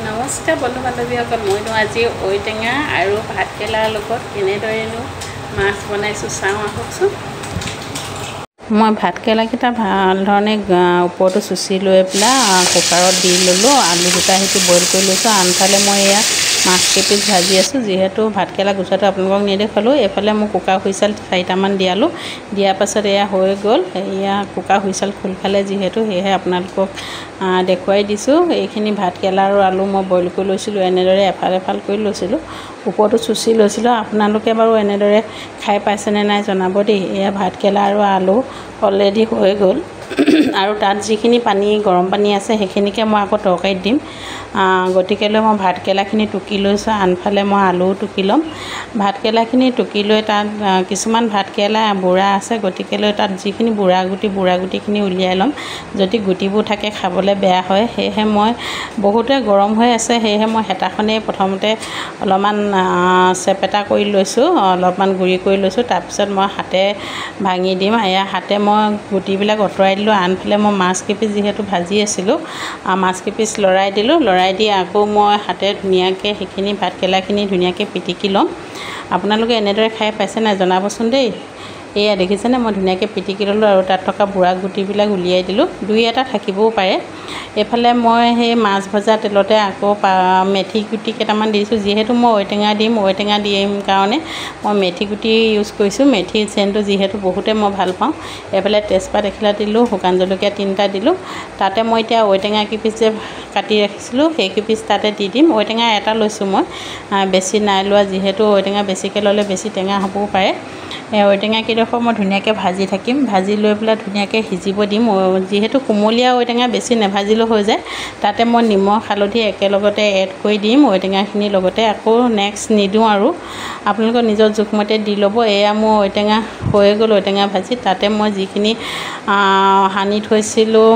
নমস্কাৰ বন্ধু বান্ধৱীসকল, মইনো আজি ঔটেঙা আৰু ভাতকেৰেলাৰ লগত কেনেদৰেনো মাছ বনাইছোঁ চাওঁ আহকচোন। মই ভাতকেৰেলাকেইটা ভাল ধৰণে ওপৰটো চুচি লৈ পেলাই কুকাৰত দি ল'লোঁ। আলু দুটা সেইটো বইল কৰি লৈছোঁ। আনফালে মই এয়া মাছ কেইপিচ ভাজি আছোঁ। যিহেতু ভাতকেৰেলা গুচাটো আপোনালোকক নেদেখালোঁ, এইফালে মই কুকাৰ হুইচেল 4টামান দিয়ালোঁ। দিয়াৰ পাছত এয়া হৈ গ'ল। এয়া কুকাৰ হুইচেল খোল খালে যিহেতু, সেয়েহে আপোনালোকক দেখুৱাই দিছোঁ। এইখিনি ভাতকেৰেলা আৰু আলু মই বইল কৰি লৈছিলোঁ, এনেদৰে এফাল এফাল কৰি লৈছিলোঁ, ওপৰটো চুচি লৈছিলোঁ। আপোনালোকে বাৰু এনেদৰে খাই পাইছেনে নাই জনাব দেই। এয়া ভাতকেৰেলা আৰু আলু অলৰেডি হৈ গ'ল আৰু তাত যিখিনি পানী গৰম পানী আছে সেইখিনিকে মই আকৌ তৰকাৰীত দিম। গতিকেলৈ মই ভাতকেৰেলাখিনি টুকি লৈছোঁ, আনফালে মই আলুও টুকি ল'ম। ভাতকেৰেলাখিনি টুকি লৈ তাত কিছুমান ভাতকেৰেলা বুঢ়া আছে, গতিকেলৈ তাত যিখিনি বুঢ়া গুটিখিনি উলিয়াই ল'ম। যদি গুটিবোৰ থাকে খাবলৈ বেয়া হয়, সেয়েহে মই বহুতে গৰম হৈ আছে, সেয়েহে মই হেতাখনেই প্ৰথমতে অলপমান চেপেটা কৰি লৈছোঁ, অলপমান গুড়ি কৰি লৈছোঁ। তাৰপিছত মই হাতে ভাঙি দিম। এয়া হাতে মই গুটিবিলাক আঁতৰাই দিলোঁ। আনফালে মই মাছ কেইপিচ যিহেতু ভাজি আছিলোঁ, মাছ কেইপিচ লৰাই দিলোঁ। লৰাই দি আকৌ মই হাতে ধুনীয়াকৈ সেইখিনি ভাতকেৰেলাখিনি ধুনীয়াকৈ পিটিকি ল'ম। আপোনালোকে এনেদৰে খাই পাইছে নাই জনাবচোন দেই। এয়া দেখিছেনে, মই ধুনীয়াকৈ পিটিকি ল'লোঁ আৰু তাত থকা বুঢ়া গুটিবিলাক উলিয়াই দিলোঁ। দুই এটা থাকিবও পাৰে। এইফালে মই সেই মাছ ভজা তেলতে আকৌ মেথি গুটি কেইটামান দিছোঁ। যিহেতু মই ঔটেঙা দিম কাৰণে মই মেথি গুটি ইউজ কৰিছোঁ। মেথি চেণ্টটো যিহেতু বহুতে মই ভাল পাওঁ। এইফালে তেজপাত এখিলা দিলোঁ, শুকান জলকীয়া 3টা দিলোঁ। তাতে মই এতিয়া ঔটেঙা কেইপিচ যে কাটি ৰাখিছিলোঁ সেই কেইপিচ তাতে দি দিম। ঔটেঙা এটা লৈছোঁ মই, বেছি নাই লোৱা, যিহেতু ঔটেঙা বেছিকৈ ল'লে বেছি টেঙা হ'বও পাৰে। ঔটেঙা কেইডোখৰ মই ধুনীয়াকৈ ভাজি থাকিম। ভাজি লৈ পেলাই ধুনীয়াকৈ সিজিব দিম। যিহেতু কুমলীয়া ঔটেঙা বেছি নেভাজিলেও হৈ যায়। তাতে মই নিমখ হালধি একেলগতে এড কৰি দিম ঔটেঙাখিনিৰ লগতে। আকৌ নেক্সট নিদিওঁ আৰু আপোনালোকৰ নিজৰ জোখমতে দি ল'ব। এয়া মোৰ ঔটেঙা হৈ গ'ল, ঔটেঙা ভাজি। তাতে মই যিখিনি সানি থৈছিলোঁ,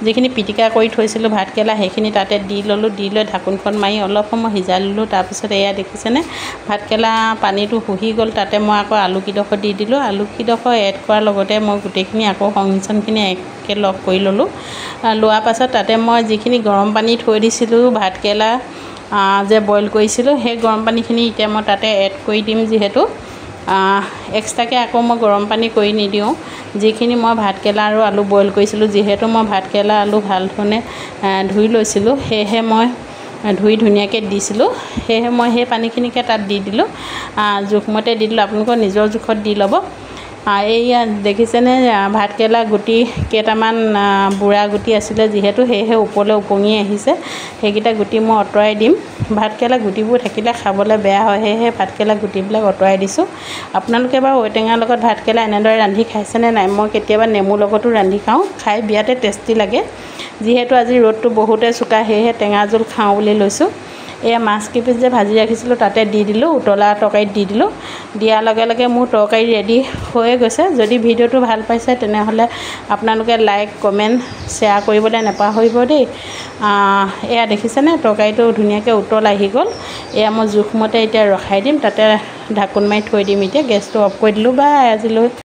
যিখিনি পিটিকা কৰি থৈছিলোঁ ভাতকেৰেলা, সেইখিনি তাতে দি ল'লোঁ। দি লৈ ঢাকোনখন মাৰি অলপ সময় সিজাই ল'লোঁ। তাৰপিছত এয়া দেখিছেনে, ভাতকেৰেলা পানীটো শুহি গ'ল। তাতে মই আকৌ আলুকেইডোখৰ দি দিলোঁ। আলুকেইডোখৰ এড কৰাৰ লগতে মই গোটেইখিনি আকৌ সংমিশ্ৰণখিনি একেলগ কৰি ল'লোঁ। লোৱাৰ পাছত তাতে মই যিখিনি গৰম পানী থৈ দিছিলোঁ ভাতকেৰেলা যে বইল কৰিছিলোঁ, সেই গৰম পানীখিনি এতিয়া মই তাতে এড কৰি দিম। যিহেতু এক্সট্ৰাকৈ আকৌ মই গৰম পানী কৰি নিদিওঁ। যিখিনি মই ভাতকেৰেলা আৰু আলু বইল কৰিছিলোঁ, যিহেতু মই ভাতকেৰেলা আলু ভাল ধৰণে ধুই লৈছিলোঁ, সেয়েহে মই ধুই ধুনীয়াকৈ দিছিলোঁ। সেয়েহে মই সেই পানীখিনিকে তাত দি দিলোঁ, জোখমতে দি দিলোঁ। আপোনালোকৰ নিজৰ জোখত দি ল'ব। এইয়া দেখিছেনে, ভাতকেৰেলা গুটি কেইটামান বুঢ়া গুটি আছিলে যিহেতু, সেয়েহে ওপৰলৈ ওপঙি আহিছে। সেইকেইটা গুটি মই আঁতৰাই দিম। ভাতকেৰেলা গুটিবোৰ থাকিলে খাবলৈ বেয়া হয়, সেয়েহে ভাতকেৰেলা গুটিবিলাক আঁতৰাই দিছোঁ। আপোনালোকে বাৰু ঔটেঙাৰ লগত ভাতকেৰেলা এনেদৰে ৰান্ধি খাইছেনে নাই? মই কেতিয়াবা নেমুৰ লগতো ৰান্ধি খাওঁ, খাই বিৰাটেই টেষ্টি লাগে। যিহেতু আজি ৰ'দটো বহুতে চোকা, সেয়েহে টেঙা জোল খাওঁ বুলি লৈছোঁ। এয়া মাছ কেইপিচ যে ভাজি ৰাখিছিলোঁ তাতে দি দিলোঁ, উতলা তৰকাৰীত দি দিলোঁ। দিয়াৰ লগে লগে মোৰ তৰকাৰী ৰেডি হৈয়ে গৈছে। যদি ভিডিঅ'টো ভাল পাইছে তেনেহ'লে আপোনালোকে লাইক কমেণ্ট শ্বেয়াৰ কৰিবলৈ নাপাহৰিব দেই। এয়া দেখিছেনে, তৰকাৰীটো ধুনীয়াকৈ উতল আহি গ'ল। এয়া মই জোখমতে এতিয়া ৰখাই দিম, তাতে ঢাকোন মাৰি থৈ দিম। এতিয়া গেছটো অফ কৰি দিলোঁ। বাই আজিলৈ।